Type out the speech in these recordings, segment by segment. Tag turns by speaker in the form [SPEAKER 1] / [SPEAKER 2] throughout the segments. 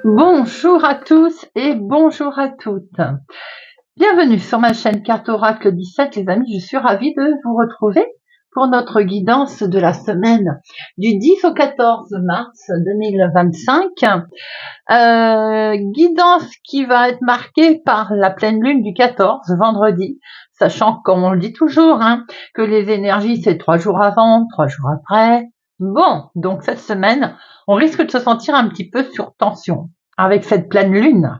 [SPEAKER 1] Bonjour à tous et bonjour à toutes. Bienvenue sur ma chaîne Carte Oracle 17, les amis. Je suis ravie de vous retrouver pour notre guidance de la semaine du 10 au 14 mars 2025. Guidance qui va être marquée par la pleine lune du 14, vendredi, sachant, comme on le dit toujours, que les énergies, c'est 3 jours avant, 3 jours après. Bon, donc cette semaine, on risque de se sentir un petit peu sur tension avec cette pleine lune.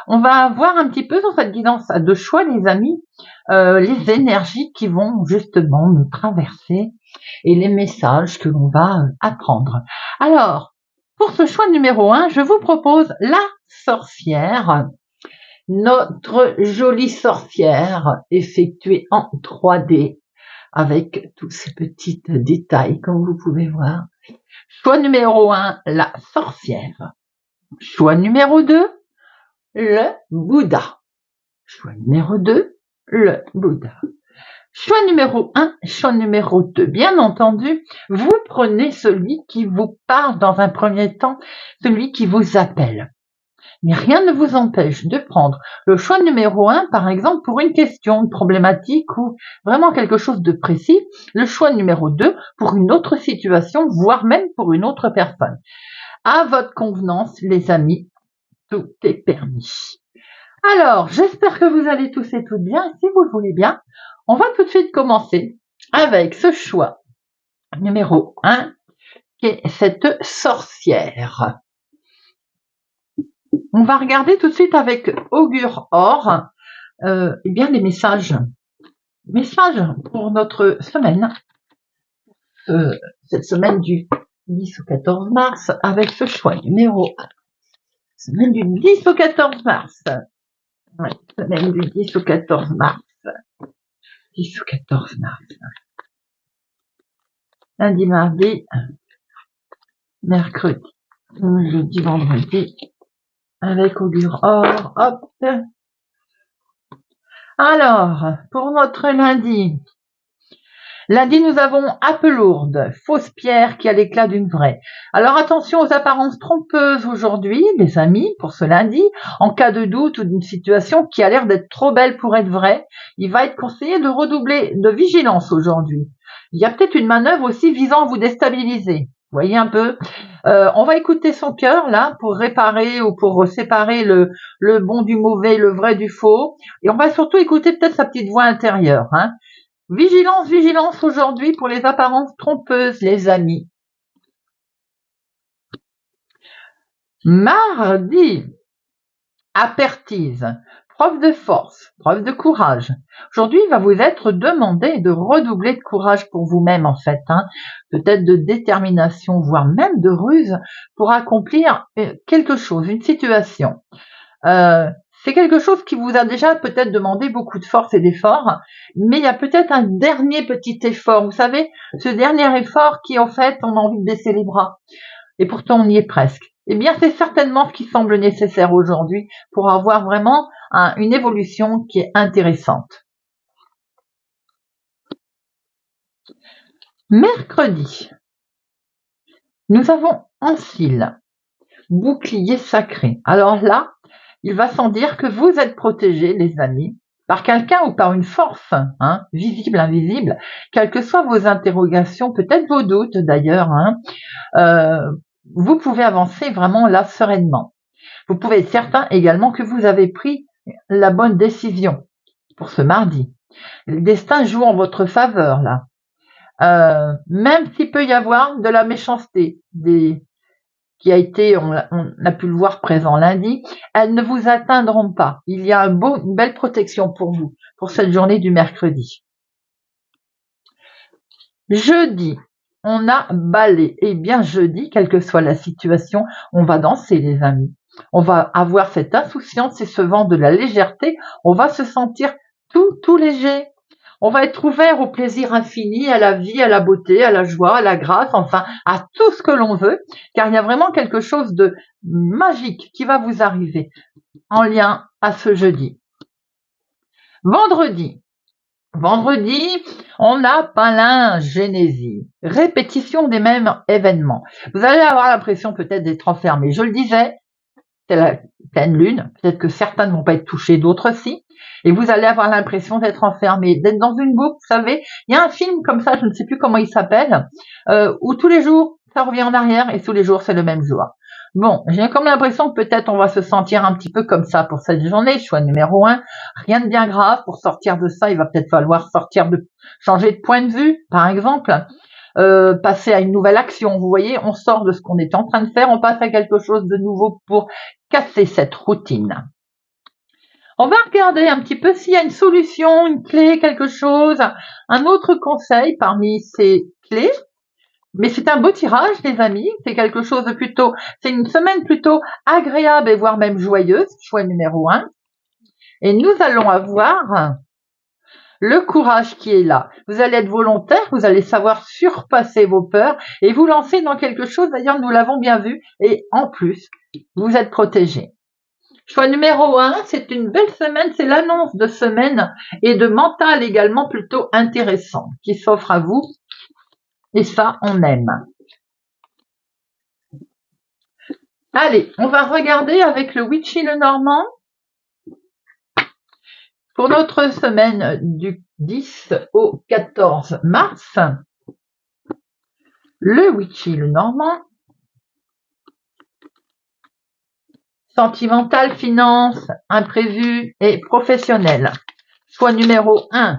[SPEAKER 1] On va voir un petit peu dans cette guidance à deux choix, les amis, les énergies qui vont justement nous traverser et les messages que l'on va apprendre. Alors, pour ce choix numéro 1, je vous propose la sorcière, notre jolie sorcière effectuée en 3D avec tous ces petits détails comme vous pouvez voir. Choix numéro 1, la sorcière. Choix numéro 2, le Bouddha. Choix numéro 2, le Bouddha. Choix numéro 1, choix numéro 2. Bien entendu, vous prenez celui qui vous parle dans un premier temps, celui qui vous appelle. Mais rien ne vous empêche de prendre le choix numéro 1, par exemple, pour une question, une problématique ou vraiment quelque chose de précis. Le choix numéro 2 pour une autre situation, voire même pour une autre personne. À votre convenance, les amis, tout est permis. Alors, j'espère que vous allez tous et toutes bien. Si vous le voulez bien, on va tout de suite commencer avec ce choix numéro 1, qui est cette sorcière. On va regarder tout de suite avec Augure Or, bien les messages pour notre semaine, cette semaine du 10 au 14 mars, avec ce choix numéro 1. Semaine du 10 au 14 mars. Ouais, semaine du 10 au 14 mars. 10 au 14 mars. Lundi, mardi, mercredi, jeudi, vendredi, avec Augure Or. Hop. Alors, pour notre lundi, nous avons Appelourde, fausse pierre qui a l'éclat d'une vraie. Alors attention aux apparences trompeuses aujourd'hui, les amis, pour ce lundi. En cas de doute ou d'une situation qui a l'air d'être trop belle pour être vraie, il va être conseillé de redoubler de vigilance aujourd'hui. Il y a peut-être une manœuvre aussi visant à vous déstabiliser. Vous voyez un peu, on va écouter son cœur là pour réparer ou pour séparer le bon du mauvais, le vrai du faux. Et on va surtout écouter peut-être sa petite voix intérieure. Vigilance, vigilance aujourd'hui pour les apparences trompeuses, les amis. Mardi, apertise, preuve de force, preuve de courage. Aujourd'hui, il va vous être demandé de redoubler de courage pour vous-même en fait, peut-être de détermination, voire même de ruse pour accomplir quelque chose, une situation. C'est quelque chose qui vous a déjà peut-être demandé beaucoup de force et d'effort, mais il y a peut-être un dernier petit effort. Vous savez, ce dernier effort qui, en fait, on a envie de baisser les bras. Et pourtant, on y est presque. Eh bien, c'est certainement ce qui semble nécessaire aujourd'hui pour avoir vraiment une évolution qui est intéressante. Mercredi, nous avons Ancile, bouclier sacré. Alors là, il va sans dire que vous êtes protégés, les amis, par quelqu'un ou par une force, visible, invisible, quelles que soient vos interrogations, peut-être vos doutes d'ailleurs, vous pouvez avancer vraiment là sereinement. Vous pouvez être certain également que vous avez pris la bonne décision pour ce mardi. Le destin joue en votre faveur là. Même s'il peut y avoir de la méchanceté, qui a été, on a pu le voir présent lundi, elles ne vous atteindront pas. Il y a une belle protection pour vous, pour cette journée du mercredi. Jeudi, on a balai. Eh bien, jeudi, quelle que soit la situation, on va danser, les amis. On va avoir cette insouciance et ce vent de la légèreté. On va se sentir tout léger. On va être ouvert au plaisir infini, à la vie, à la beauté, à la joie, à la grâce, enfin, à tout ce que l'on veut, car il y a vraiment quelque chose de magique qui va vous arriver en lien à ce jeudi. Vendredi, Vendredi, on a palingénésie, répétition des mêmes événements. Vous allez avoir l'impression peut-être d'être enfermé. Je le disais, c'est la pleine lune, peut-être que certains ne vont pas être touchés, d'autres si, et vous allez avoir l'impression d'être enfermé, d'être dans une boucle, vous savez. Il y a un film comme ça, je ne sais plus comment il s'appelle, où tous les jours, ça revient en arrière, et tous les jours, c'est le même jour. Bon, j'ai comme l'impression que peut-être on va se sentir un petit peu comme ça pour cette journée. Choix numéro 1, rien de bien grave. Pour sortir de ça, il va peut-être falloir changer de point de vue, par exemple. Passer à une nouvelle action. Vous voyez, on sort de ce qu'on est en train de faire, on passe à quelque chose de nouveau pour casser cette routine. On va regarder un petit peu s'il y a une solution, une clé, quelque chose, un autre conseil parmi ces clés. Mais c'est un beau tirage, les amis. C'est quelque chose de c'est une semaine plutôt agréable et voire même joyeuse. Choix numéro 1. Et nous allons avoir le courage qui est là. Vous allez être volontaire, vous allez savoir surpasser vos peurs et vous lancer dans quelque chose. D'ailleurs, nous l'avons bien vu. Et en plus, vous êtes protégé. Choix numéro 1, c'est une belle semaine. C'est l'annonce de semaine et de mental également plutôt intéressant qui s'offre à vous. Et ça, on aime. Allez, on va regarder avec le Witchy le Normand. Pour notre semaine du 10 au 14 mars, le Witchy le Normand, sentimental, finance, imprévu et professionnel. Choix numéro 1,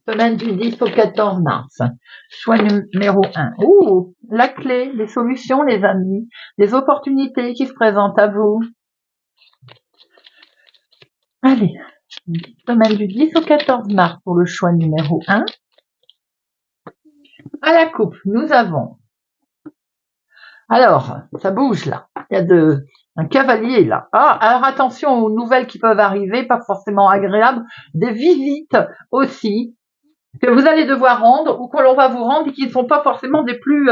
[SPEAKER 1] semaine du 10 au 14 mars. Choix numéro 1. Ouh, la clé, les solutions, les amis, les opportunités qui se présentent à vous. Allez, semaine du 10 au 14 mars pour le choix numéro 1. À la coupe, nous avons... Alors, ça bouge là. Il y a un cavalier là. Ah, alors attention aux nouvelles qui peuvent arriver, pas forcément agréables. Des visites aussi que vous allez devoir rendre ou que l'on va vous rendre et qui ne sont pas forcément des plus...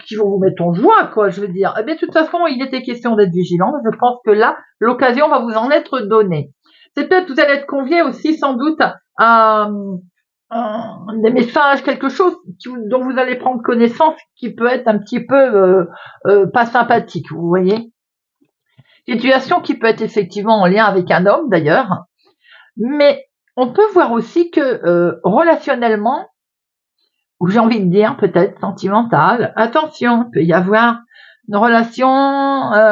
[SPEAKER 1] qui vont vous mettre en joie, quoi, je veux dire. Eh bien, de toute façon, il était question d'être vigilant. Je pense que là, l'occasion va vous en être donnée. C'est peut-être, vous allez être conviés aussi, sans doute, à des messages, quelque chose dont vous allez prendre connaissance qui peut être un petit peu pas sympathique, vous voyez. Situation qui peut être effectivement en lien avec un homme d'ailleurs, mais on peut voir aussi que relationnellement, ou j'ai envie de dire peut-être sentimental, attention, il peut y avoir une relation, un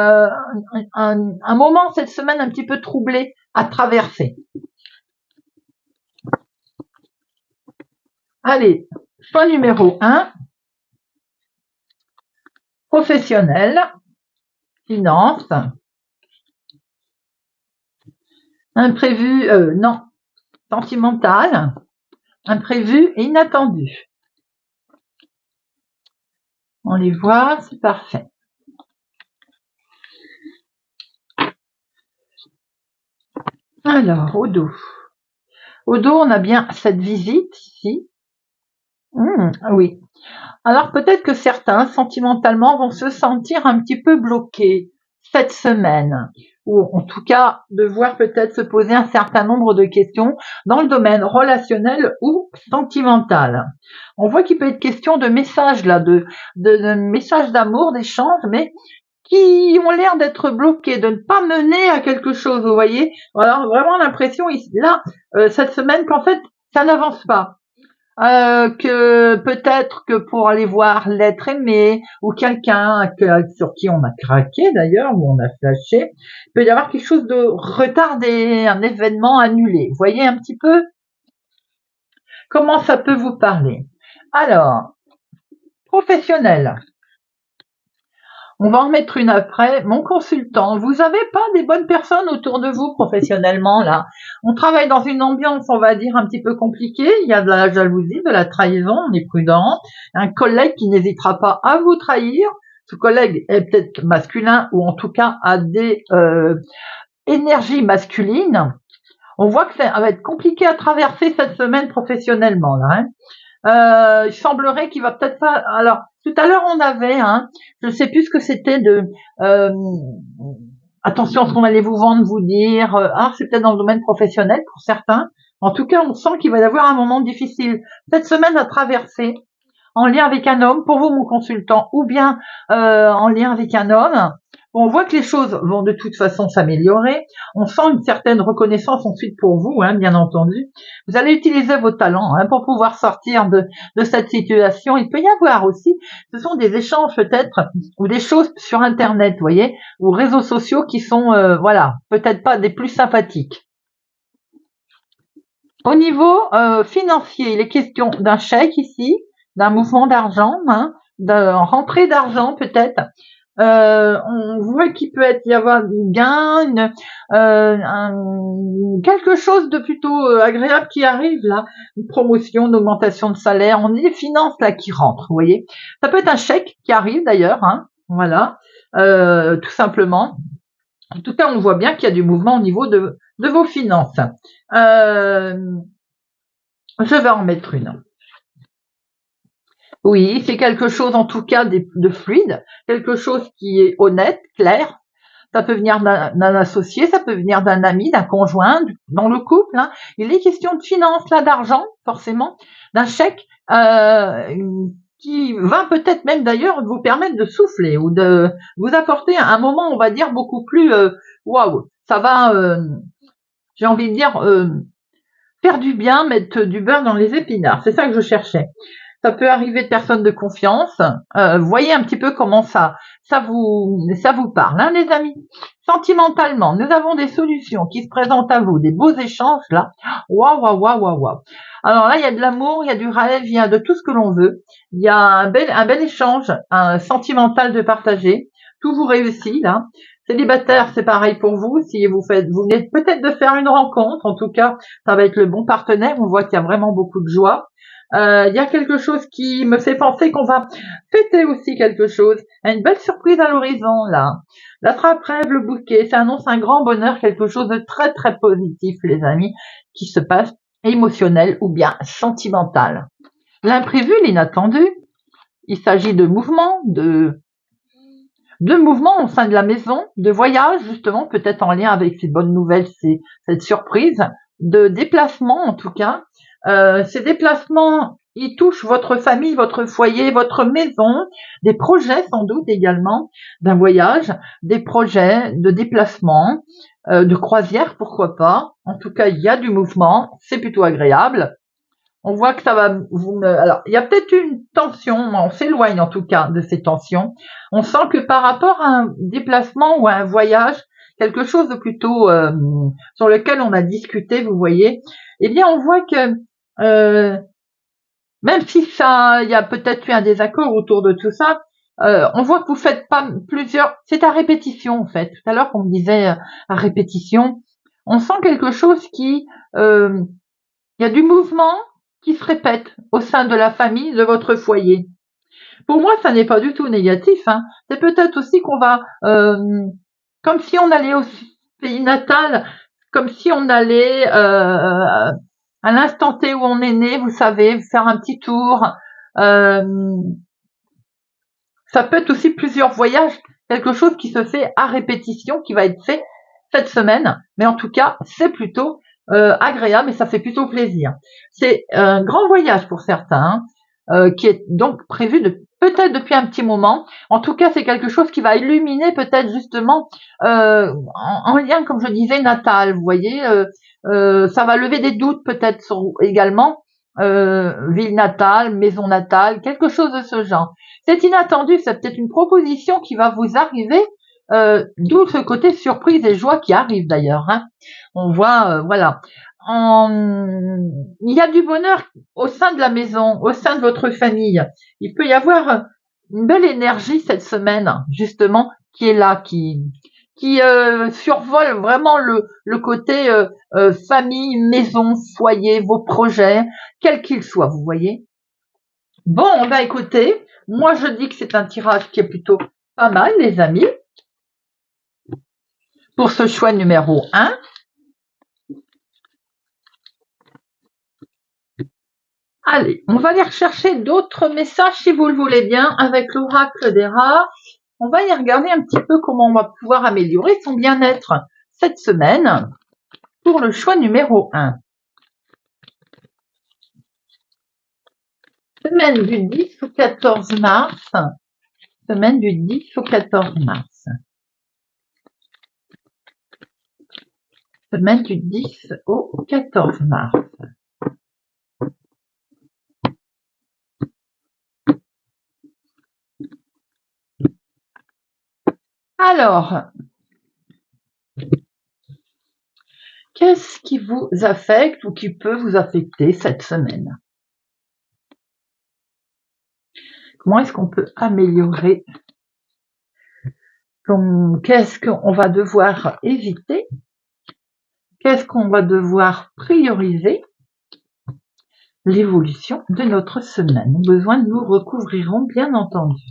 [SPEAKER 1] moment cette semaine un petit peu troublé à traverser. Allez, choix numéro 1, professionnel, finance, imprévu, non, sentimental, imprévu et inattendu. On les voit, c'est parfait. Alors, au dos. Au dos, on a bien cette visite ici. Oui. Alors peut-être que certains, sentimentalement, vont se sentir un petit peu bloqués cette semaine, ou en tout cas devoir peut-être se poser un certain nombre de questions dans le domaine relationnel ou sentimental. On voit qu'il peut être question de messages là, de messages d'amour, d'échanges, mais qui ont l'air d'être bloqués, de ne pas mener à quelque chose, vous voyez. Alors vraiment l'impression là, cette semaine, qu'en fait, ça n'avance pas. Que peut-être que pour aller voir l'être aimé ou quelqu'un sur qui on a craqué d'ailleurs, ou on a flashé, il peut y avoir quelque chose de retardé, un événement annulé. Vous voyez un petit peu comment ça peut vous parler. Alors, professionnel. On va en mettre une après. Mon consultant, vous avez pas des bonnes personnes autour de vous professionnellement là. On travaille dans une ambiance, on va dire, un petit peu compliquée. Il y a de la jalousie, de la trahison, on est prudent. Un collègue qui n'hésitera pas à vous trahir. Ce collègue est peut-être masculin ou en tout cas a des énergies masculines. On voit que ça va être compliqué à traverser cette semaine professionnellement là. Il semblerait qu'il va peut-être pas... Alors, tout à l'heure, on avait, je ne sais plus ce que c'était attention à ce qu'on allait vous vendre, vous dire, c'est peut-être dans le domaine professionnel pour certains, En tout cas, on sent qu'il va y avoir un moment difficile cette semaine à traverser, en lien avec un homme, pour vous mon consultant, ou bien en lien avec un homme. On voit que les choses vont de toute façon s'améliorer. On sent une certaine reconnaissance ensuite pour vous, hein, bien entendu. Vous allez utiliser vos talents pour pouvoir sortir de cette situation. Il peut y avoir aussi, ce sont des échanges peut-être, ou des choses sur Internet, vous voyez, ou réseaux sociaux qui sont, voilà, peut-être pas des plus sympathiques. Au niveau financier, il est question d'un chèque ici, d'un mouvement d'argent, d'une rentrée d'argent peut-être. On voit qu'il peut y avoir du gain, quelque chose de plutôt agréable qui arrive là, une promotion, une augmentation de salaire. On a des finances là qui rentrent, vous voyez. Ça peut être un chèque qui arrive d'ailleurs, voilà, tout simplement. En tout cas, on voit bien qu'il y a du mouvement au niveau de vos finances. Je vais en mettre une. Oui, c'est quelque chose en tout cas de fluide, quelque chose qui est honnête, clair. Ça peut venir d'un associé, ça peut venir d'un ami, d'un conjoint, dans le couple. Il est question de finances, là, d'argent, forcément, d'un chèque qui va peut-être même d'ailleurs vous permettre de souffler ou de vous apporter un moment, on va dire, beaucoup plus waouh. Ça va, j'ai envie de dire, faire du bien, mettre du beurre dans les épinards. C'est ça que je cherchais. Ça peut arriver de personnes de confiance. Voyez un petit peu comment ça vous parle, les amis. Sentimentalement, nous avons des solutions qui se présentent à vous, des beaux échanges là. Waouh, waouh, waouh, waouh, waouh. Alors là, il y a de l'amour, il y a du rêve, il y a de tout ce que l'on veut. Il y a un bel échange, un sentimental de partager. Tout vous réussit là. Célibataire, c'est pareil pour vous. Si vous venez peut-être de faire une rencontre, en tout cas, ça va être le bon partenaire. On voit qu'il y a vraiment beaucoup de joie. Il y a quelque chose qui me fait penser qu'on va fêter aussi quelque chose. Une belle surprise à l'horizon, là. L'attrape-rêve, le bouquet, ça annonce un grand bonheur, quelque chose de très très positif, les amis, qui se passe, émotionnel ou bien sentimental. L'imprévu, l'inattendu, il s'agit de mouvements, de mouvements au sein de la maison, de voyages, justement, peut-être en lien avec ces bonnes nouvelles, cette surprise, de déplacements en tout cas. Ces déplacements, ils touchent votre famille, votre foyer, votre maison, des projets sans doute également d'un voyage, des projets de déplacement, de croisière, pourquoi pas. En tout cas, il y a du mouvement, c'est plutôt agréable. On voit que ça va alors, il y a peut-être une tension, on s'éloigne en tout cas de ces tensions. On sent que par rapport à un déplacement ou à un voyage, quelque chose de plutôt sur lequel on a discuté, vous voyez, eh bien on voit que même si il y a peut-être eu un désaccord autour de tout ça, on voit que vous faites pas plusieurs, c'est à répétition en fait. Tout à l'heure qu'on me disait à répétition, on sent quelque chose qui, il y a du mouvement qui se répète au sein de la famille, de votre foyer. Pour moi, ça n'est pas du tout négatif. C'est peut-être aussi qu'on va, comme si on allait au pays natal, comme si on allait à l'instant T où on est né, vous savez, faire un petit tour. Ça peut être aussi plusieurs voyages, quelque chose qui se fait à répétition, qui va être fait cette semaine. Mais en tout cas, c'est plutôt agréable et ça fait plutôt plaisir. C'est un grand voyage pour certains, qui est donc prévu peut-être depuis un petit moment. En tout cas, c'est quelque chose qui va illuminer peut-être justement en lien, comme je disais, natal. Vous voyez, ça va lever des doutes peut-être également. Ville natale, maison natale, quelque chose de ce genre. C'est inattendu, c'est peut-être une proposition qui va vous arriver, d'où ce côté surprise et joie qui arrive d'ailleurs. On voit, voilà. Il y a du bonheur au sein de la maison, au sein de votre famille. Il peut y avoir une belle énergie cette semaine, justement, qui est là, qui survole vraiment le côté famille, maison, foyer, vos projets, quels qu'ils soient, vous voyez. Bon, bah écoutez, moi je dis que c'est un tirage qui est plutôt pas mal, les amis, pour ce choix numéro 1. Allez, on va aller rechercher d'autres messages si vous le voulez bien avec l'oracle des rats. On va y regarder un petit peu comment on va pouvoir améliorer son bien-être cette semaine pour le choix numéro 1. Semaine du 10 au 14 mars. Semaine du 10 au 14 mars. Semaine du 10 au 14 mars. Alors, qu'est-ce qui vous affecte ou qui peut vous affecter cette semaine? Comment est-ce qu'on peut améliorer? Qu'est-ce qu'on va devoir éviter? Qu'est-ce qu'on va devoir prioriser? L'évolution de notre semaine. Nos besoins nous recouvriront, bien entendu.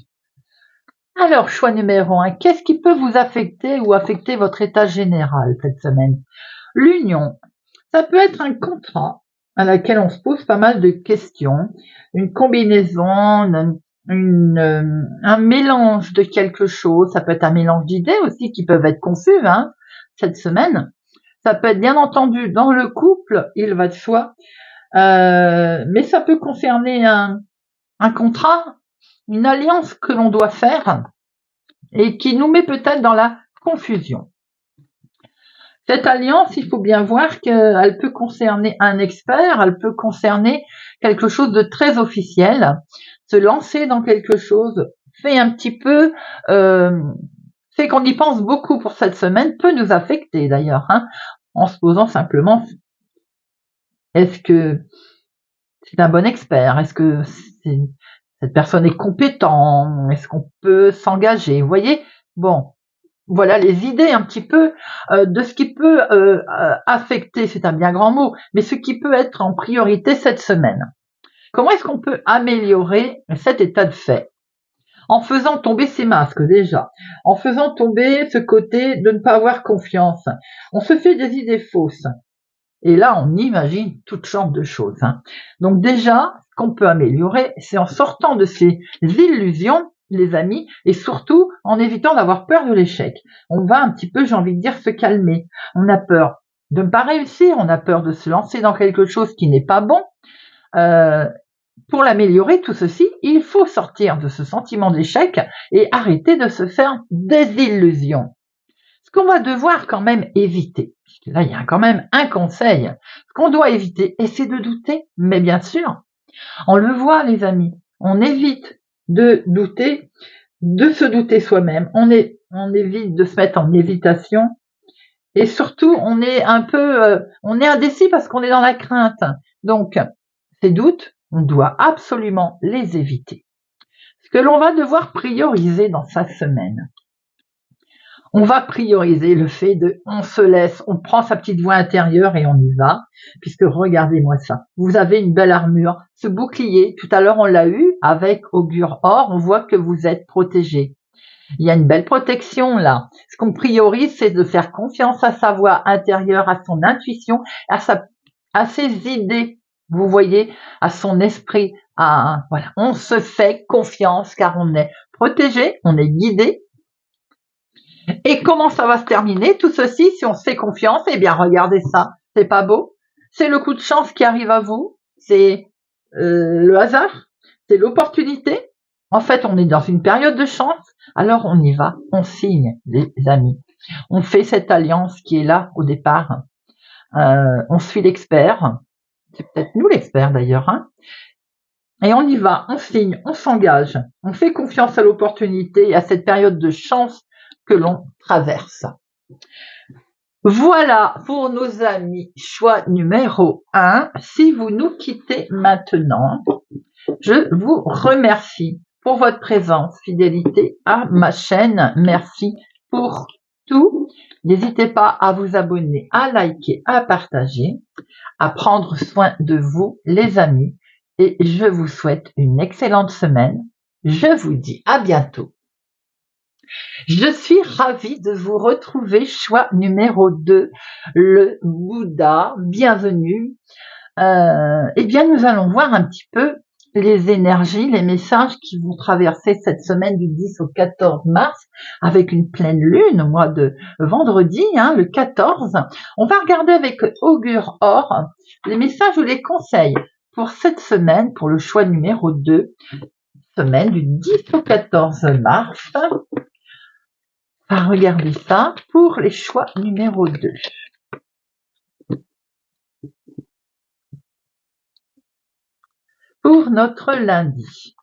[SPEAKER 1] Alors, choix numéro 1, qu'est-ce qui peut vous affecter ou affecter votre état général cette semaine? L'union, ça peut être un contrat à laquelle on se pose pas mal de questions, une combinaison, un mélange de quelque chose, ça peut être un mélange d'idées aussi qui peuvent être confuses cette semaine. Ça peut être bien entendu dans le couple, il va de soi, mais ça peut concerner un contrat, une alliance que l'on doit faire et qui nous met peut-être dans la confusion. Cette alliance, il faut bien voir qu'elle peut concerner un expert, elle peut concerner quelque chose de très officiel. Se lancer dans quelque chose fait un petit peu, fait qu'on y pense beaucoup pour cette semaine, peut nous affecter d'ailleurs, en se posant simplement, est-ce que c'est un bon expert? Est-ce que cette personne est compétente? Est-ce qu'on peut s'engager? Vous voyez? Bon. Voilà les idées un petit peu de ce qui peut affecter, c'est un bien grand mot, mais ce qui peut être en priorité cette semaine. Comment est-ce qu'on peut améliorer cet état de fait? En faisant tomber ces masques déjà, en faisant tomber ce côté de ne pas avoir confiance. On se fait des idées fausses. Et là, on imagine toutes sortes de choses. Donc déjà, ce qu'on peut améliorer, c'est en sortant de ces illusions, les amis, et surtout en évitant d'avoir peur de l'échec. On va un petit peu, j'ai envie de dire, se calmer. On a peur de ne pas réussir, on a peur de se lancer dans quelque chose qui n'est pas bon. Pour l'améliorer, tout ceci, il faut sortir de ce sentiment d'échec et arrêter de se faire des illusions. Ce qu'on va devoir quand même éviter, puisque là il y a quand même un conseil, ce qu'on doit éviter, et c'est de douter, mais bien sûr, on le voit les amis, on évite de douter, de se douter soi-même, on évite de se mettre en hésitation, et surtout on est un peu, on est indécis parce qu'on est dans la crainte. Donc ces doutes, on doit absolument les éviter. Ce que l'on va devoir prioriser dans sa semaine, on va prioriser le fait on se laisse, on prend sa petite voix intérieure et on y va, puisque regardez-moi ça. Vous avez une belle armure, ce bouclier, tout à l'heure on l'a eu avec Augure Or, on voit que vous êtes protégé. Il y a une belle protection là. Ce qu'on priorise, c'est de faire confiance à sa voix intérieure, à son intuition, à ses idées, vous voyez, à son esprit. Voilà, on se fait confiance car on est protégé, on est guidé. Et comment ça va se terminer tout ceci si on se fait confiance? Eh bien, regardez ça, c'est pas beau? C'est le coup de chance qui arrive à vous, c'est le hasard, c'est l'opportunité. En fait, on est dans une période de chance, alors on y va, on signe, les amis. On fait cette alliance qui est là au départ. On suit l'expert, c'est peut-être nous l'expert d'ailleurs, et on y va, on signe, on s'engage, on fait confiance à l'opportunité et à cette période de chance que l'on traverse. Voilà pour nos amis, choix numéro 1. Si vous nous quittez maintenant, je vous remercie pour votre présence, fidélité à ma chaîne. Merci pour tout. N'hésitez pas à vous abonner, à liker, à partager, à prendre soin de vous, les amis. Et je vous souhaite une excellente semaine. Je vous dis à bientôt. Je suis ravie de vous retrouver, choix numéro 2, le Bouddha. Bienvenue. Eh bien, nous allons voir un petit peu les énergies, les messages qui vont traverser cette semaine du 10 au 14 mars avec une pleine lune au mois de vendredi, le 14. On va regarder avec Augure Or les messages ou les conseils pour cette semaine, pour le choix numéro 2, semaine du 10 au 14 mars. On va regarder ça pour les choix numéro 2. Pour notre lundi,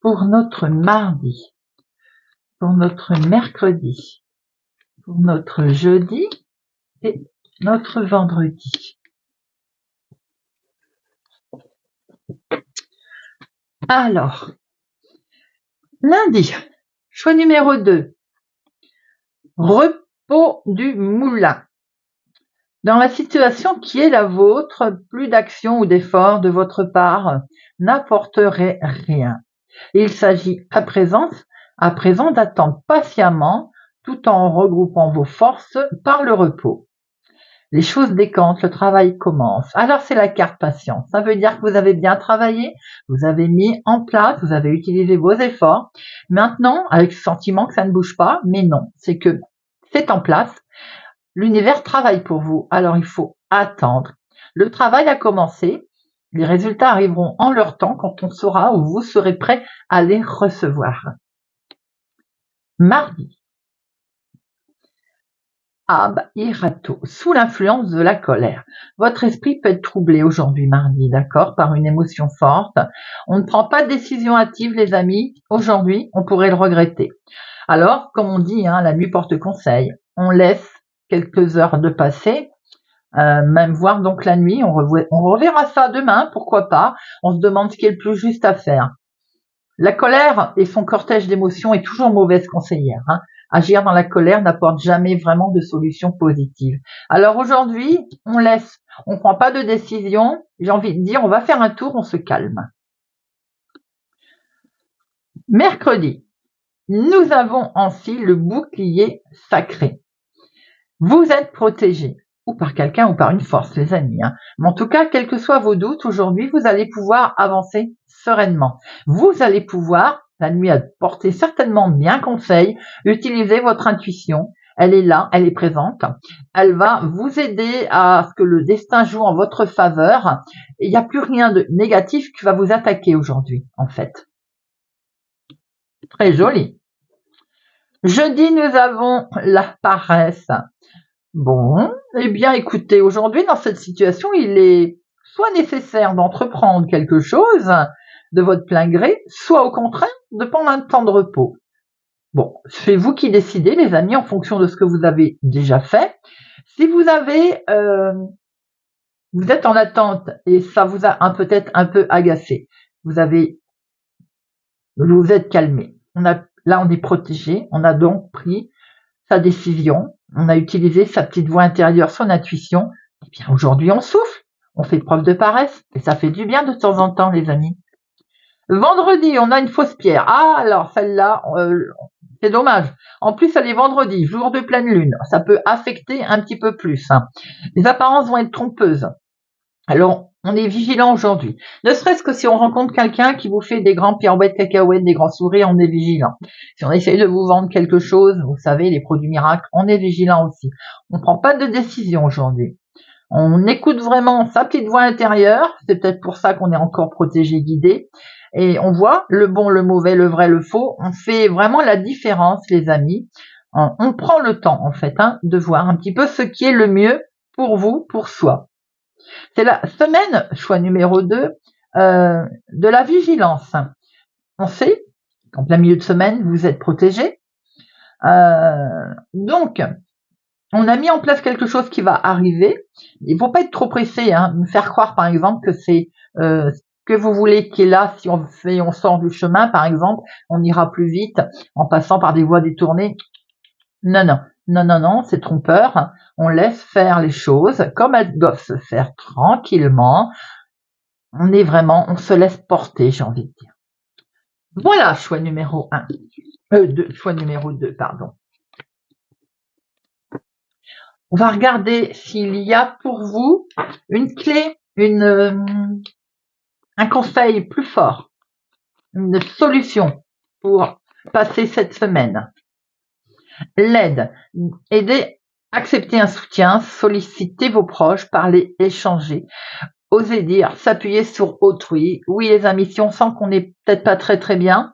[SPEAKER 1] pour notre mardi, pour notre mercredi, pour notre jeudi et notre vendredi. Alors, lundi, choix numéro 2, repos du moulin. Dans la situation qui est la vôtre, plus d'action ou d'effort de votre part n'apporterait rien. Il s'agit à présent d'attendre patiemment tout en regroupant vos forces par le repos. Les choses décantent, le travail commence. Alors c'est la carte patience. Ça veut dire que vous avez bien travaillé, vous avez mis en place, vous avez utilisé vos efforts. Maintenant, avec ce sentiment que ça ne bouge pas, mais non, c'est que c'est en place. L'univers travaille pour vous, alors il faut attendre. Le travail a commencé, les résultats arriveront en leur temps quand on saura où vous serez prêt à les recevoir. Mardi. Irato, sous l'influence de la colère. Votre esprit peut être troublé aujourd'hui, mardi, d'accord, par une émotion forte. On ne prend pas de décision hâtive, les amis. Aujourd'hui, on pourrait le regretter. Alors, comme on dit, la nuit porte conseil. On laisse quelques heures de passer, même voir donc la nuit. On reverra ça demain, pourquoi pas. On se demande ce qui est le plus juste à faire. La colère et son cortège d'émotions est toujours mauvaise conseillère. Agir dans la colère n'apporte jamais vraiment de solution positive. Alors aujourd'hui, on laisse, on prend pas de décision. J'ai envie de dire, on va faire un tour, on se calme. Mercredi, nous avons ainsi le bouclier sacré. Vous êtes protégés, ou par quelqu'un ou par une force, les amis. Mais en tout cas, quels que soient vos doutes, aujourd'hui, vous allez pouvoir avancer sereinement. Vous allez pouvoir, la nuit a porté certainement bien conseil, utiliser votre intuition. Elle est là, elle est présente. Elle va vous aider à ce que le destin joue en votre faveur. Il n'y a plus rien de négatif qui va vous attaquer aujourd'hui, en fait. Très joli. Jeudi, nous avons la paresse. Bon, eh bien écoutez, aujourd'hui dans cette situation, il est soit nécessaire d'entreprendre quelque chose de votre plein gré, soit au contraire de prendre un temps de repos. Bon, c'est vous qui décidez, les amis, en fonction de ce que vous avez déjà fait. Si vous avez, vous êtes en attente et ça vous a peut-être un peu agacé, vous vous êtes calmé. Là, on est protégé, on a donc pris sa décision, on a utilisé sa petite voix intérieure, son intuition. Et bien aujourd'hui, on souffle, on fait preuve de paresse et ça fait du bien de temps en temps, les amis. Vendredi, on a une fausse pierre. Alors celle-là, c'est dommage. En plus, elle est vendredi, jour de pleine lune. Ça peut affecter un petit peu plus. Les apparences vont être trompeuses. Alors, on est vigilant aujourd'hui. Ne serait-ce que si on rencontre quelqu'un qui vous fait des grands pirouettes cacahuètes, des grands sourires, on est vigilant. Si on essaye de vous vendre quelque chose, vous savez, les produits miracles, on est vigilant aussi. On ne prend pas de décision aujourd'hui. On écoute vraiment sa petite voix intérieure. C'est peut-être pour ça qu'on est encore protégé, guidé. Et on voit le bon, le mauvais, le vrai, le faux. On fait vraiment la différence, les amis. On prend le temps, en fait, de voir un petit peu ce qui est le mieux pour vous, pour soi. C'est la semaine, choix numéro 2, de la vigilance. On sait qu'en plein milieu de semaine, vous êtes protégé. Donc, on a mis en place quelque chose qui va arriver. Il ne faut pas être trop pressé, me faire croire, par exemple, que c'est ce que vous voulez qui est là. Si on sort du chemin, par exemple, on ira plus vite en passant par des voies détournées. Non, c'est trompeur. On laisse faire les choses comme elles doivent se faire tranquillement. On se laisse porter, j'ai envie de dire. Voilà, choix numéro 2, pardon. On va regarder s'il y a pour vous une clé, un conseil plus fort, une solution pour passer cette semaine. L'aide, aider, accepter un soutien, solliciter vos proches, parler, échanger. oser dire, s'appuyer sur autrui. Oui les amis, si on sent qu'on n'est peut-être pas très bien,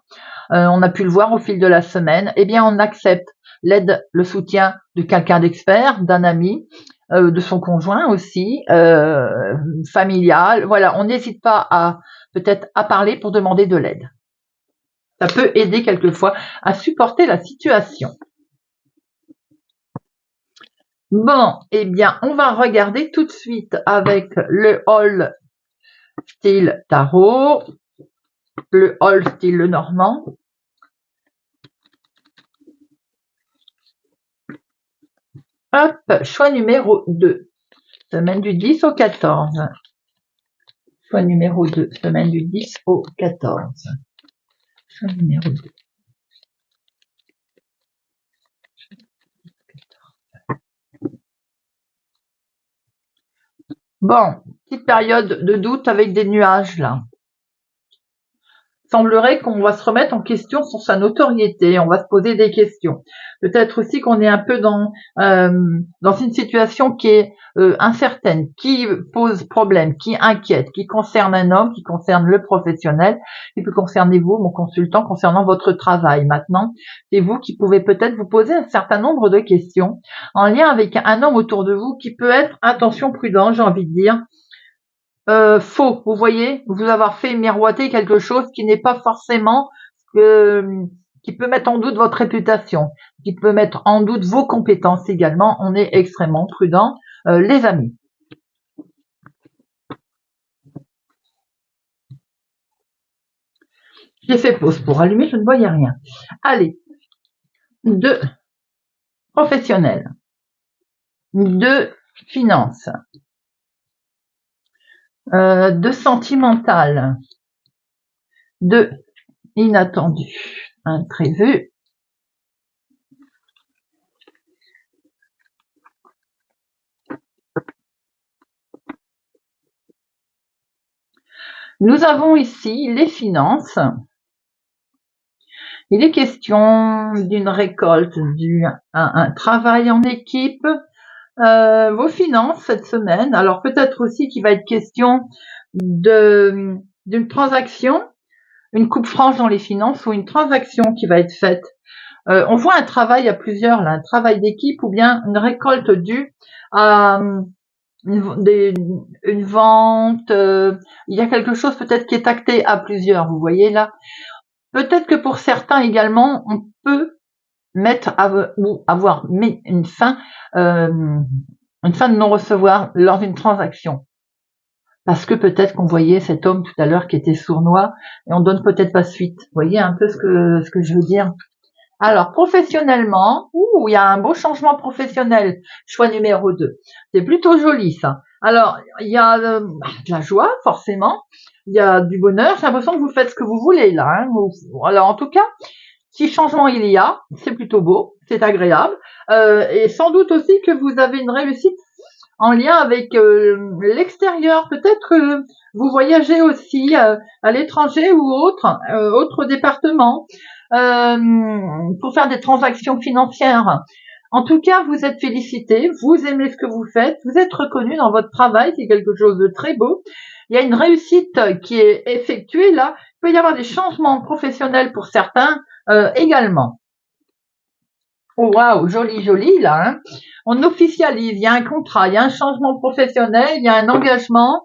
[SPEAKER 1] on a pu le voir au fil de la semaine, eh bien on accepte l'aide, le soutien de quelqu'un d'expert, d'un ami, de son conjoint aussi, familial. Voilà, on n'hésite pas à peut-être à parler pour demander de l'aide. Ça peut aider quelquefois à supporter la situation. Bon, eh bien, on va regarder tout de suite avec le All style tarot, le All style le normand. Hop, choix numéro 2, semaine du 10 au 14. Choix numéro 2, semaine du 10 au 14. Choix numéro 2. Bon, petite période de doute avec des nuages là. Semblerait qu'on va se remettre en question sur sa notoriété, on va se poser des questions. Peut-être aussi qu'on est un peu dans une situation qui est incertaine, qui pose problème, qui inquiète, qui concerne un homme, qui concerne le professionnel, qui peut concerner vous, mon consultant, concernant votre travail. Maintenant, c'est vous qui pouvez peut-être vous poser un certain nombre de questions en lien avec un homme autour de vous qui peut être, attention, prudent, j'ai envie de dire, faux, vous voyez, vous avoir fait miroiter quelque chose qui n'est pas forcément, qui peut mettre en doute votre réputation, qui peut mettre en doute vos compétences également. On est extrêmement prudent, les amis. J'ai fait pause pour allumer, je ne voyais rien. Allez, 2 professionnels, 2 finances, 2 sentimental, 2 inattendu, imprévu, nous avons ici les finances. Il est question d'une récolte, un travail en équipe, vos finances cette semaine. Alors peut-être aussi qu'il va être question d'une transaction, une coupe franche dans les finances ou une transaction qui va être faite. On voit un travail à plusieurs, là, un travail d'équipe ou bien une récolte due à une vente. Il y a quelque chose peut-être qui est acté à plusieurs, vous voyez là. Peut-être que pour certains également, on peut avoir mis une fin de non-recevoir lors d'une transaction. Parce que peut-être qu'on voyait cet homme tout à l'heure qui était sournois et on donne peut-être pas suite. Vous voyez un peu ce que je veux dire. Alors, professionnellement, il y a un beau changement professionnel. Choix numéro 2. C'est plutôt joli, ça. Alors, il y a de la joie, forcément. Il y a du bonheur. J'ai l'impression que vous faites ce que vous voulez, là. Hein. Alors, en tout cas, si changement il y a, c'est plutôt beau, c'est agréable. Et sans doute aussi que vous avez une réussite en lien avec l'extérieur. Peut-être que vous voyagez aussi à l'étranger ou autre département. Pour faire des transactions financières. En tout cas, vous êtes félicité, vous aimez ce que vous faites, vous êtes reconnu dans votre travail, c'est quelque chose de très beau. Il y a une réussite qui est effectuée là. Il peut y avoir des changements professionnels pour certains également. Oh waouh, joli là. Hein. On officialise, il y a un contrat, il y a un changement professionnel, il y a un engagement.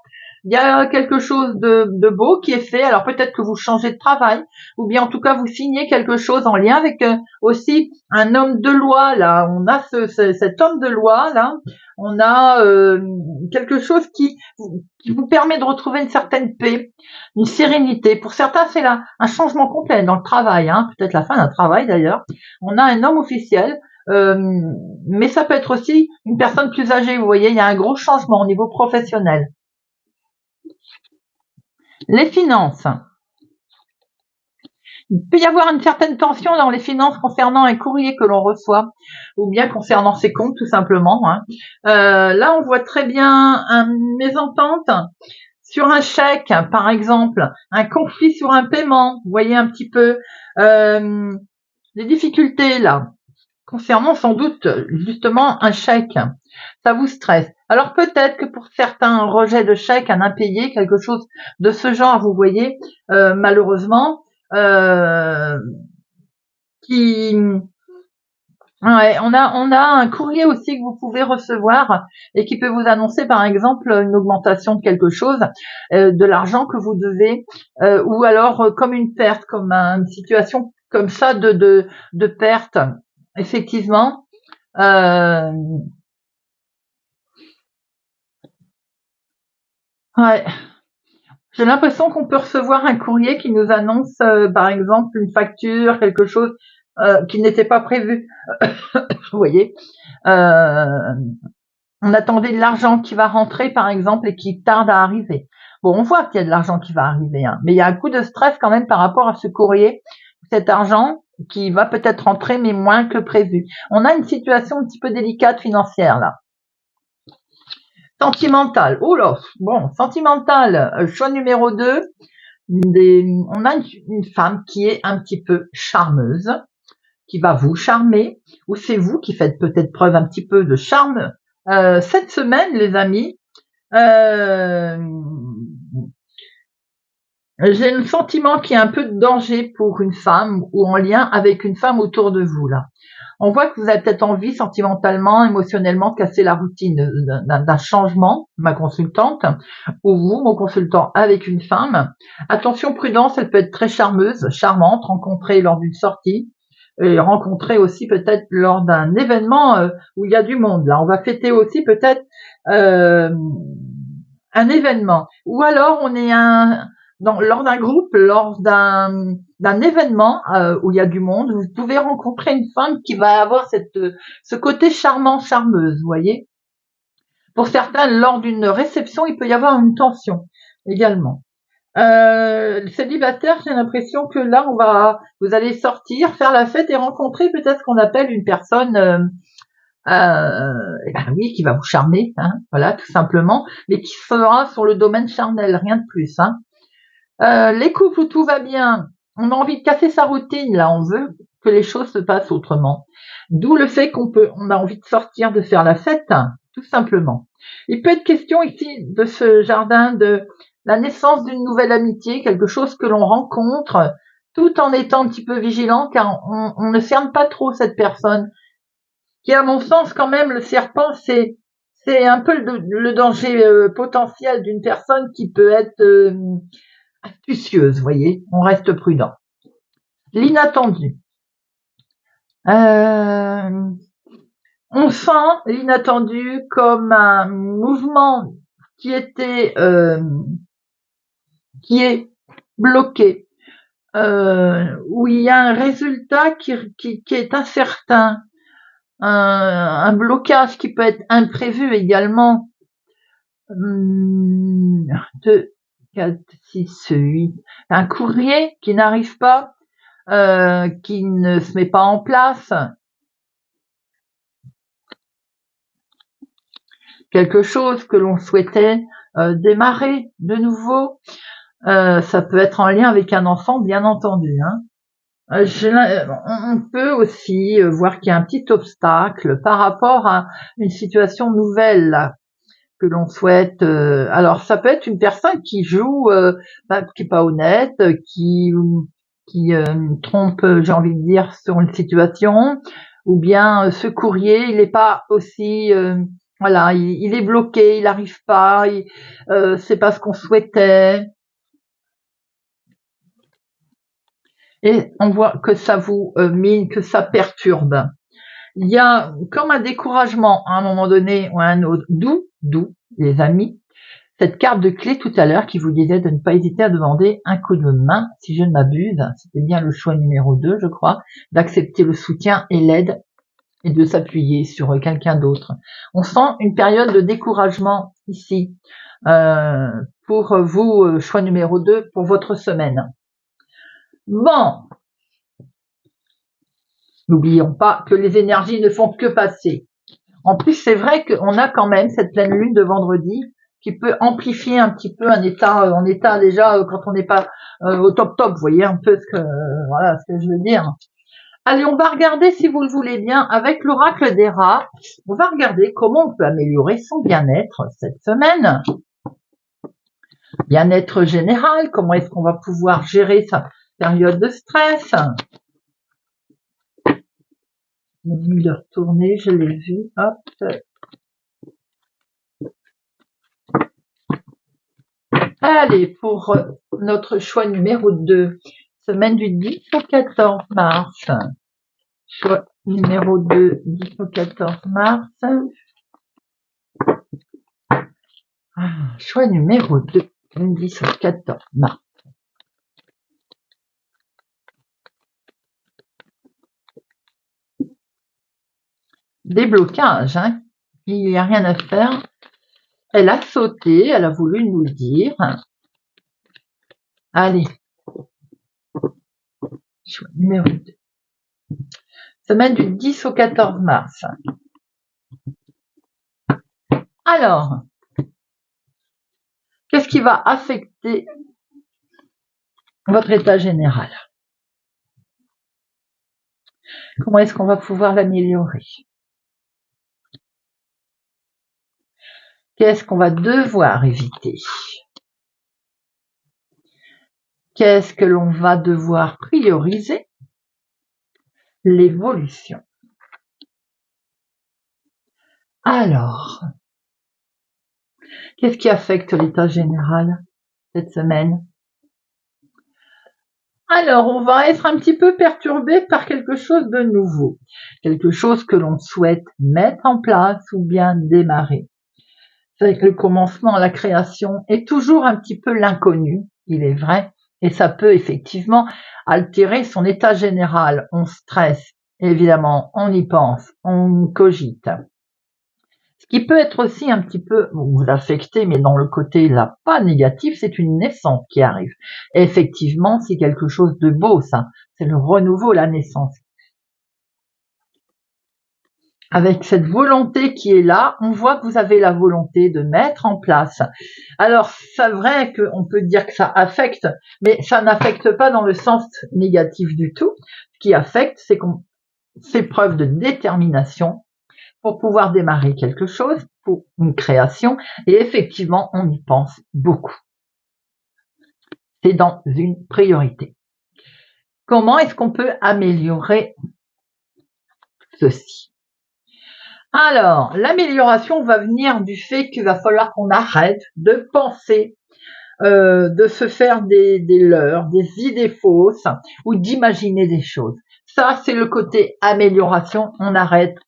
[SPEAKER 1] Il y a quelque chose de beau qui est fait. Alors peut-être que vous changez de travail, ou bien en tout cas vous signez quelque chose en lien avec aussi un homme de loi. Là, on a cet homme de loi là. On a quelque chose qui vous permet de retrouver une certaine paix, une sérénité. Pour certains, c'est là un changement complet dans le travail. Hein, peut-être la fin d'un travail d'ailleurs. On a un homme officiel. Mais ça peut être aussi une personne plus âgée. Vous voyez, il y a un gros changement au niveau professionnel. Les finances. Il peut y avoir une certaine tension dans les finances concernant un courrier que l'on reçoit, ou bien concernant ses comptes tout simplement. Hein. Là, on voit très bien une mésentente sur un chèque, par exemple, un conflit sur un paiement. Vous voyez un petit peu les difficultés là, concernant sans doute justement un chèque. Ça vous stresse. Alors peut-être que pour certains, un rejet de chèque, un impayé, quelque chose de ce genre, vous voyez, malheureusement, qui ouais, on a un courrier aussi que vous pouvez recevoir et qui peut vous annoncer par exemple une augmentation de quelque chose, de l'argent que vous devez, ou alors comme une perte, comme une situation comme ça de perte. Effectivement, euh, ouais. J'ai l'impression qu'on peut recevoir un courrier qui nous annonce, par exemple, une facture, quelque chose qui n'était pas prévu. Vous voyez, euh, on attendait de l'argent qui va rentrer, par exemple, et qui tarde à arriver. Bon, on voit qu'il y a de l'argent qui va arriver, hein, mais il y a un coup de stress quand même par rapport à ce courrier, cet argent qui va peut-être rentrer, mais moins que prévu. On a une situation un petit peu délicate financière là. Sentimental. Oh là, bon, sentimental. Choix numéro 2. On a une femme qui est un petit peu charmeuse, qui va vous charmer, ou c'est vous qui faites peut-être preuve un petit peu de charme. Cette semaine, les amis, euh, j'ai le sentiment qu'il y a un peu de danger pour une femme ou en lien avec une femme autour de vous là. On voit que vous avez peut-être envie sentimentalement, émotionnellement de casser la routine d'un changement, ma consultante, ou vous, mon consultant, avec une femme. Attention, prudence, elle peut être très charmeuse, charmante, rencontrée lors d'une sortie, et rencontrée aussi peut-être lors d'un événement où il y a du monde. Là, on va fêter aussi peut-être euh, un événement. Ou alors on est lors d'un groupe, lors d'un événement où il y a du monde, vous pouvez rencontrer une femme qui va avoir ce côté charmant, charmeuse, vous voyez. Pour certains, lors d'une réception, il peut y avoir une tension également. Le célibataire, j'ai l'impression que là, vous allez sortir, faire la fête et rencontrer peut-être ce qu'on appelle une personne, eh ben oui, qui va vous charmer, hein, voilà, tout simplement, mais qui sera sur le domaine charnel, rien de plus, hein. Les couples où tout va bien, on a envie de casser sa routine, là, on veut que les choses se passent autrement. D'où le fait on a envie de sortir, de faire la fête, hein, tout simplement. Il peut être question ici de ce jardin de la naissance d'une nouvelle amitié, quelque chose que l'on rencontre, tout en étant un petit peu vigilant, car on ne cerne pas trop cette personne. Qui, à mon sens, quand même, le serpent, c'est un peu le danger potentiel d'une personne qui peut être astucieuse, vous voyez, on reste prudent. L'inattendu. Euh, on sent l'inattendu comme un mouvement qui qui est bloqué, où il y a un résultat qui est incertain, un blocage qui peut être imprévu également. 2, 4, 6, 8. Un courrier qui n'arrive pas, qui ne se met pas en place, quelque chose que l'on souhaitait démarrer de nouveau. Ça peut être en lien avec un enfant, bien entendu, hein. On peut aussi voir qu'il y a un petit obstacle par rapport à une situation nouvelle là, que l'on souhaite. Alors ça peut être une personne qui joue, qui est pas honnête, qui trompe, j'ai envie de dire, sur une situation, ou bien ce courrier, il n'est pas aussi, voilà, il est bloqué, il n'arrive pas, c'est pas ce qu'on souhaitait, et on voit que ça vous mine, que ça perturbe. Il y a comme un découragement à un moment donné ou à un autre, d'où les amis, cette carte de clé tout à l'heure qui vous disait de ne pas hésiter à demander un coup de main, si je ne m'abuse, c'était bien le choix numéro 2, je crois, d'accepter le soutien et l'aide et de s'appuyer sur quelqu'un d'autre. On sent une période de découragement ici euh, pour vous, choix numéro 2 pour votre semaine. Bon, n'oublions pas que les énergies ne font que passer. En plus, c'est vrai qu'on a quand même cette pleine lune de vendredi qui peut amplifier un petit peu un état, en état déjà quand on n'est pas au top top. Vous voyez un peu voilà ce que je veux dire. Allez, on va regarder, si vous le voulez bien, avec l'oracle des rats, on va regarder comment on peut améliorer son bien-être cette semaine. Bien-être général, comment est-ce qu'on va pouvoir gérer sa période de stress. Mon nuit de retourner, je l'ai vu, hop. Allez, pour notre choix numéro 2, semaine du 10 au 14 mars. Choix numéro 2, 10 au 14 mars. Choix numéro 2, 10 au 14 mars. Déblocage, hein. Il n'y a rien à faire. Elle a sauté, elle a voulu nous le dire. Allez. Choix numéro 2. Semaine du 10 au 14 mars. Alors, qu'est-ce qui va affecter votre état général? Comment est-ce qu'on va pouvoir l'améliorer? Qu'est-ce qu'on va devoir éviter? Qu'est-ce que l'on va devoir prioriser? L'évolution. Alors, qu'est-ce qui affecte l'état général cette semaine? Alors, on va être un petit peu perturbé par quelque chose de nouveau, quelque chose que l'on souhaite mettre en place ou bien démarrer. C'est vrai que le commencement, la création est toujours un petit peu l'inconnu, il est vrai, et ça peut effectivement altérer son état général. On stresse, évidemment, on y pense, on cogite. Ce qui peut être aussi un petit peu vous affecter, mais dans le côté là pas négatif, c'est une naissance qui arrive. Et effectivement, c'est quelque chose de beau, ça. C'est le renouveau, la naissance. Avec cette volonté qui est là, on voit que vous avez la volonté de mettre en place. Alors, c'est vrai qu'on peut dire que ça affecte, mais ça n'affecte pas dans le sens négatif du tout. Ce qui affecte, c'est qu'on fait preuve de détermination pour pouvoir démarrer quelque chose, pour une création, et effectivement, on y pense beaucoup. C'est dans une priorité. Comment est-ce qu'on peut améliorer ceci? Alors, l'amélioration va venir du fait qu'il va falloir qu'on arrête de penser, de se faire des leurres, des idées fausses ou d'imaginer des choses. Ça, c'est le côté amélioration. On arrête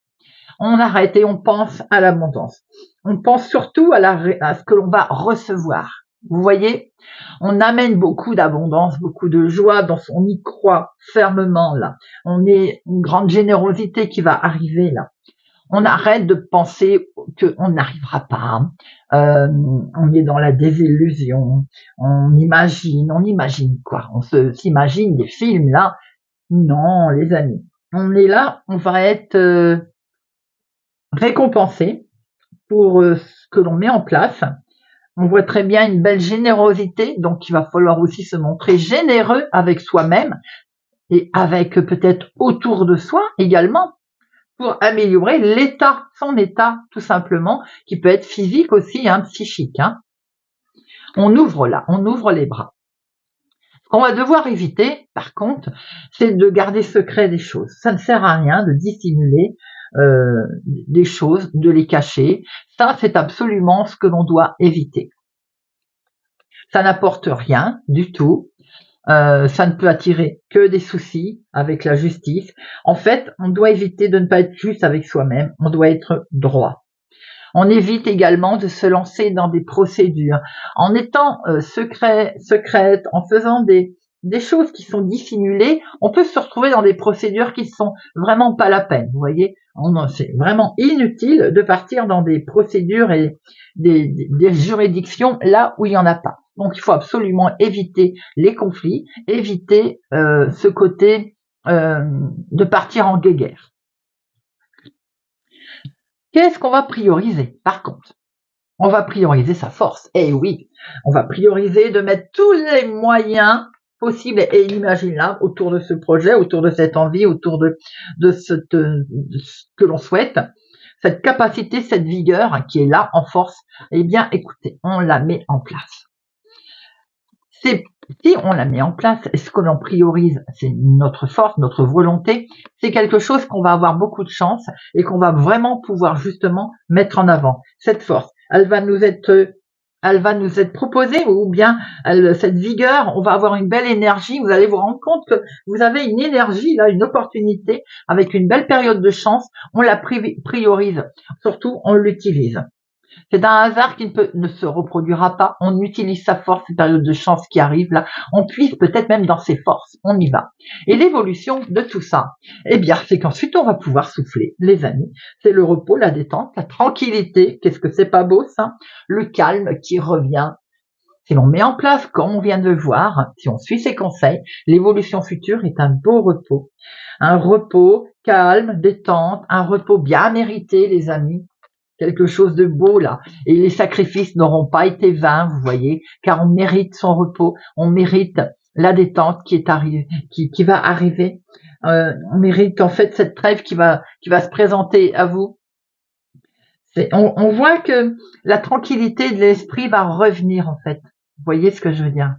[SPEAKER 1] et on pense à l'abondance. On pense surtout à ce que l'on va recevoir. Vous voyez, on amène beaucoup d'abondance, beaucoup de joie, on y croit fermement là. On est une grande générosité qui va arriver là. On arrête de penser qu'on n'arrivera pas. On est dans la désillusion. On imagine quoi? On s'imagine des films là. Non, les amis. On est là, on va être récompensé pour ce que l'on met en place. On voit très bien une belle générosité, donc il va falloir aussi se montrer généreux avec soi-même et avec peut-être autour de soi également, pour améliorer son état tout simplement, qui peut être physique aussi, psychique. On ouvre les bras. Ce qu'on va devoir éviter, par contre, c'est de garder secret des choses. Ça ne sert à rien de dissimuler des choses, de les cacher. Ça, c'est absolument ce que l'on doit éviter. Ça n'apporte rien du tout. Ça ne peut attirer que des soucis avec la justice. En fait, on doit éviter de ne pas être juste avec soi-même. On doit être droit. On évite également de se lancer dans des procédures. En étant secrète, en faisant des choses qui sont dissimulées, on peut se retrouver dans des procédures qui sont vraiment pas la peine. Vous voyez, c'est vraiment inutile de partir dans des procédures et des juridictions là où il n'y en a pas. Donc il faut absolument éviter les conflits, éviter ce côté de partir en guéguerre. Qu'est-ce qu'on va prioriser? Par contre, on va prioriser sa force. Eh oui, on va prioriser de mettre tous les moyens possibles et inimaginables autour de ce projet, autour de cette envie, autour de ce que l'on souhaite. Cette capacité, cette vigueur qui est là en force, eh bien, écoutez, on la met en place. Si on la met en place, et ce que l'on priorise, c'est notre force, notre volonté, c'est quelque chose qu'on va avoir beaucoup de chance et qu'on va vraiment pouvoir justement mettre en avant. Cette force, elle va nous être proposée, ou bien cette vigueur, on va avoir une belle énergie, vous allez vous rendre compte que vous avez une énergie, là, une opportunité, avec une belle période de chance, on la priorise, surtout on l'utilise. C'est un hasard qui ne se reproduira pas. On utilise sa force, ces périodes de chance qui arrivent là. On puise peut-être même dans ses forces. On y va. Et l'évolution de tout ça, eh bien, c'est qu'ensuite on va pouvoir souffler, les amis. C'est le repos, la détente, la tranquillité. Qu'est-ce que c'est pas beau ça? Le calme qui revient. Si l'on met en place, comme on vient de le voir, si on suit ses conseils, l'évolution future est un beau repos. Un repos calme, détente, un repos bien mérité, les amis. Quelque chose de beau là. Et les sacrifices n'auront pas été vains, vous voyez, car on mérite son repos, on mérite la détente qui va arriver. On mérite en fait cette trêve qui va se présenter à vous. On voit que la tranquillité de l'esprit va revenir en fait. Vous voyez ce que je veux dire?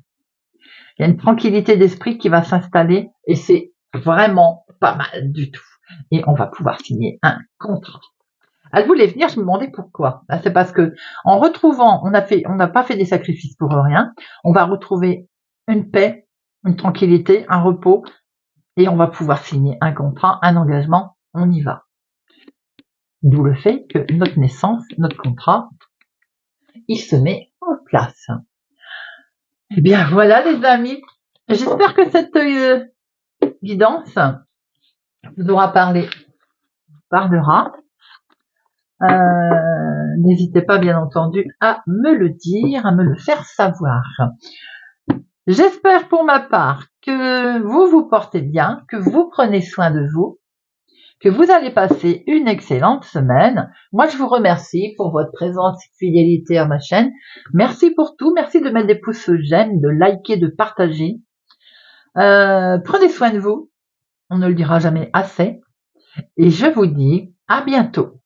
[SPEAKER 1] Il y a une tranquillité d'esprit qui va s'installer et c'est vraiment pas mal du tout. Et on va pouvoir signer un contrat. Elle voulait venir, je me demandais pourquoi. C'est parce que en retrouvant, on n'a pas fait des sacrifices pour rien. On va retrouver une paix, une tranquillité, un repos, et on va pouvoir signer un contrat, un engagement. On y va. D'où le fait que notre naissance, notre contrat, il se met en place. Eh bien voilà les amis. J'espère que cette guidance vous aura parlera. N'hésitez pas bien entendu à me le dire, à me le faire savoir. J'espère pour ma part que vous vous portez bien, que vous prenez soin de vous, que vous allez passer une excellente semaine. Moi, je vous remercie pour votre présence et fidélité à ma chaîne. Merci pour tout. Merci de mettre des pouces j'aime, de liker, de partager. Prenez soin de vous. On ne le dira jamais assez. Et je vous dis à bientôt.